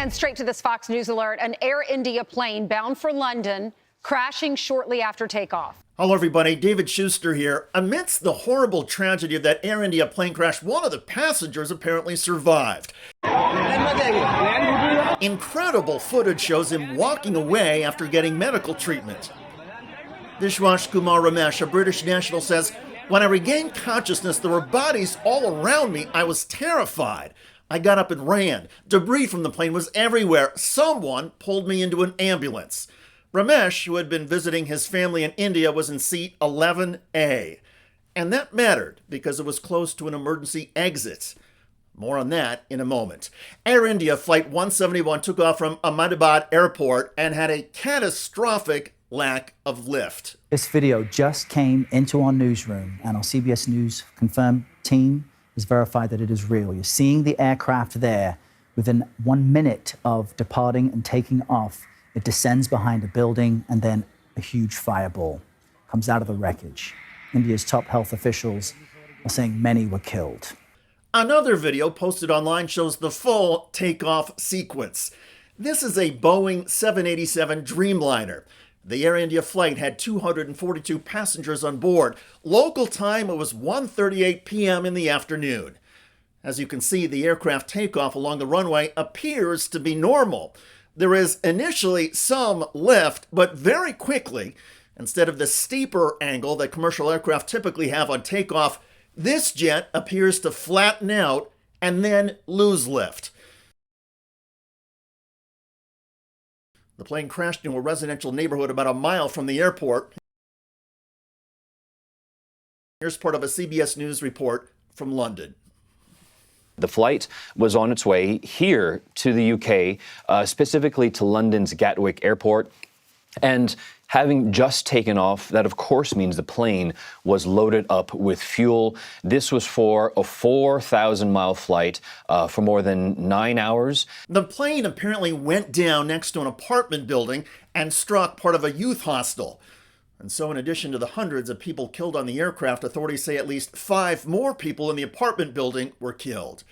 And straight to this Fox News alert, an Air India plane bound for London crashing shortly after takeoff. Hello, everybody. David Shuster here. Amidst the horrible tragedy of that Air India plane crash, one of the passengers apparently survived. Incredible footage shows him walking away after getting medical treatment. Vishwash Kumar Ramesh, a British national, says, "When I regained consciousness, there were bodies all around me. I was terrified. I got up and ran. Debris from the plane was everywhere. Someone pulled me into an ambulance." Ramesh, who had been visiting his family in India, was in seat 11A. And that mattered because it was close to an emergency exit. More on that in a moment. Air India Flight 171 took off from Ahmedabad Airport and had a catastrophic lack of lift. This video just came into our newsroom, and our CBS News confirmed team has verified that it is real. You're seeing the aircraft there. Within 1 minute of departing and taking off, it descends behind a building, and then a huge fireball comes out of the wreckage. India's top health officials are saying many were killed. Another video posted online shows the full takeoff sequence. This is a Boeing 787 Dreamliner. The Air India flight had 242 passengers on board. Local time, it was 1:38 p.m. in the afternoon. As you can see, the aircraft takeoff along the runway appears to be normal. There is initially some lift, but very quickly, instead of the steeper angle that commercial aircraft typically have on takeoff, this jet appears to flatten out and then lose lift. The plane crashed into a residential neighborhood about a mile from the airport. Here's part of a CBS News report from London. The flight was on its way here to the UK, specifically to London's Gatwick Airport. And having just taken off, that of course means the plane was loaded up with fuel. This was for a 4,000-mile flight for more than 9 hours. The plane apparently went down next to an apartment building and struck part of a youth hostel. And so in addition to the hundreds of people killed on the aircraft, authorities say at least 5 more people in the apartment building were killed.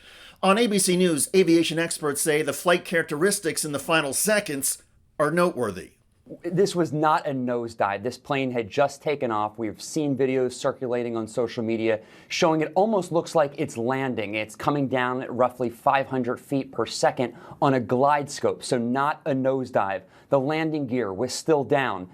On ABC News, aviation experts say the flight characteristics in the final seconds are noteworthy. This was not a nosedive. This plane had just taken off. We've seen videos circulating on social media showing it almost looks like it's landing. It's coming down at roughly 500 feet per second on a glide scope, so not a nosedive. The landing gear was still down.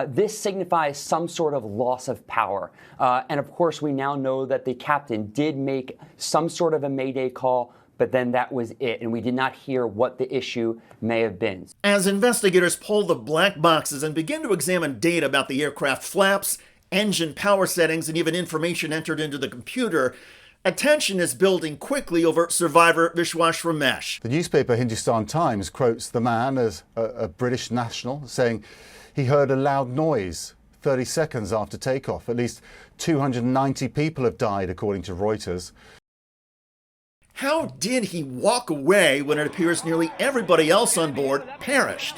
This signifies some sort of loss of power. And of course, we now know that the captain did make some sort of a mayday call, but then that was it, and we did not hear what the issue may have been. As investigators pull the black boxes and begin to examine data about the aircraft flaps, engine power settings, and even information entered into the computer, attention is building quickly over survivor Vishwash Ramesh. The newspaper Hindustan Times quotes the man as a British national, saying he heard a loud noise 30 seconds after takeoff. At least 290 people have died, according to Reuters. How did he walk away when it appears nearly everybody else on board perished?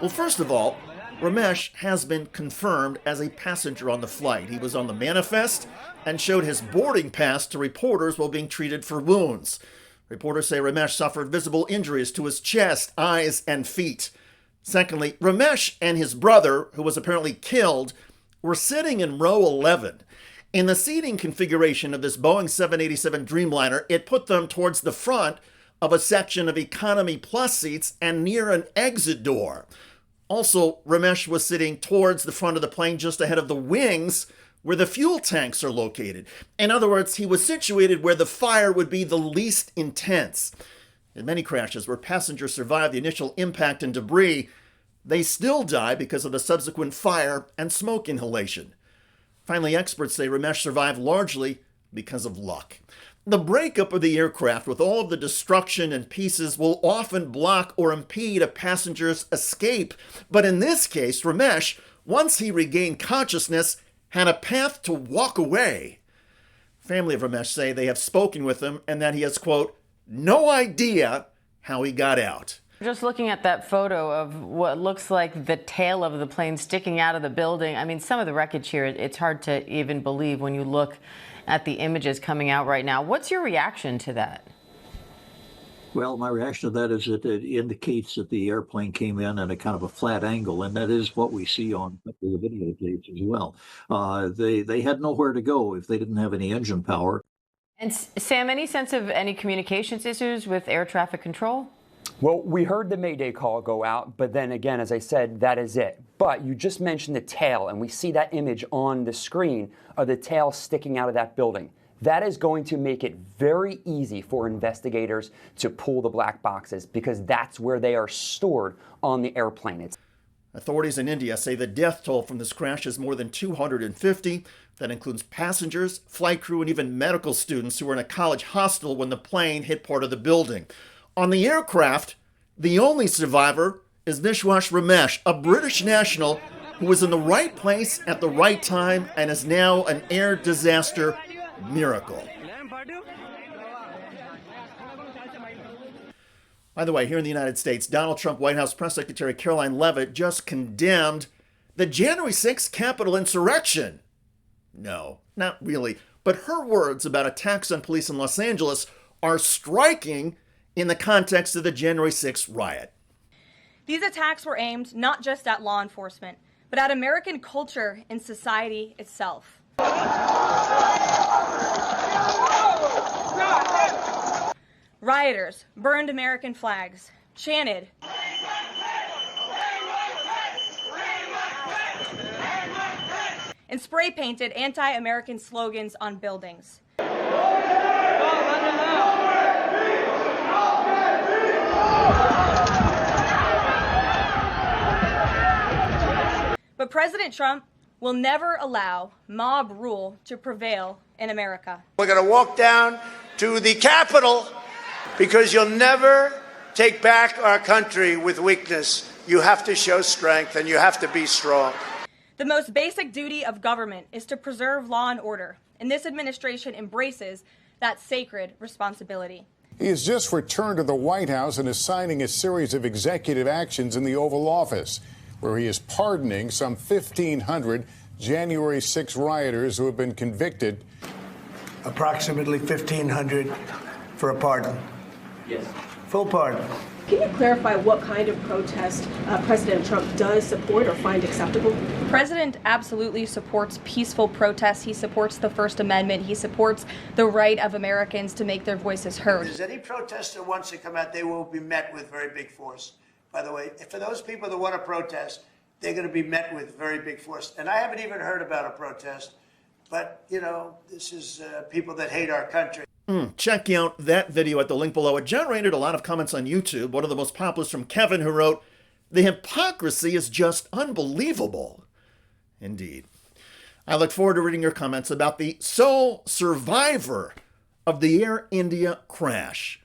Well, first of all, Ramesh has been confirmed as a passenger on the flight. He was on the manifest and showed his boarding pass to reporters while being treated for wounds. Reporters say Ramesh suffered visible injuries to his chest, eyes, and feet. Secondly, Ramesh and his brother, who was apparently killed, were sitting in row 11. In the seating configuration of this Boeing 787 Dreamliner, it put them towards the front of a section of Economy Plus seats and near an exit door. Also, Ramesh was sitting towards the front of the plane just ahead of the wings where the fuel tanks are located. In other words, he was situated where the fire would be the least intense. In many crashes where passengers survive the initial impact and debris, they still die because of the subsequent fire and smoke inhalation. Finally, experts say Ramesh survived largely because of luck. The breakup of the aircraft with all of the destruction and pieces will often block or impede a passenger's escape. But in this case, Ramesh, once he regained consciousness, had a path to walk away. Family of Ramesh say they have spoken with him and that he has, quote, no idea how he got out. Just looking at that photo of what looks like the tail of the plane sticking out of the building, I mean, some of the wreckage here, it's hard to even believe when you look at the images coming out right now. What's your reaction to that? Well, my reaction to that is that it indicates that the airplane came in at a kind of a flat angle, and that is what we see on the videotapes as well. They had nowhere to go if they didn't have any engine power. And Sam, any sense of any communications issues with air traffic control? Well, we heard the Mayday call go out, but then again, as I said, that is it. But you just mentioned the tail, and we see that image on the screen of the tail sticking out of that building. That is going to make it very easy for investigators to pull the black boxes, because that's where they are stored on the airplane. Authorities in India say the death toll from this crash is more than 250. That includes passengers, flight crew, and even medical students who were in a college hostel when the plane hit part of the building. On the aircraft, the only survivor is Vishwas Ramesh, a British national who was in the right place at the right time and is now an air disaster miracle. By the way, here in the United States, Donald Trump White House Press Secretary Caroline Leavitt just condemned the January 6th Capitol insurrection. No, not really. But her words about attacks on police in Los Angeles are striking in the context of the January 6th riot. These attacks were aimed not just at law enforcement, but at American culture and society itself. Rioters burned American flags, chanted, and spray painted anti-American slogans on buildings. But President Trump will never allow mob rule to prevail in America. We're going to walk down to the Capitol because you'll never take back our country with weakness. You have to show strength and you have to be strong. The most basic duty of government is to preserve law and order, and this administration embraces that sacred responsibility. He has just returned to the White House and is signing a series of executive actions in the Oval Office, where he is pardoning some 1,500 January 6 rioters who have been convicted. Approximately 1,500 for a pardon. Yes. Full pardon. Can you clarify what kind of protest President Trump does support or find acceptable? The president absolutely supports peaceful protests. He supports the First Amendment. He supports the right of Americans to make their voices heard. If there's any protester wants to come out, they will be met with very big force. By the way, for those people that want to protest, they're going to be met with very big force. And I haven't even heard about a protest, but, you know, this is people that hate our country. Check out that video at the link below. It generated a lot of comments on YouTube. One of the most popular is from Kevin, who wrote, "The hypocrisy is just unbelievable." Indeed. I look forward to reading your comments about the sole survivor of the Air India crash.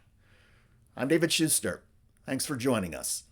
I'm David Shuster. Thanks for joining us.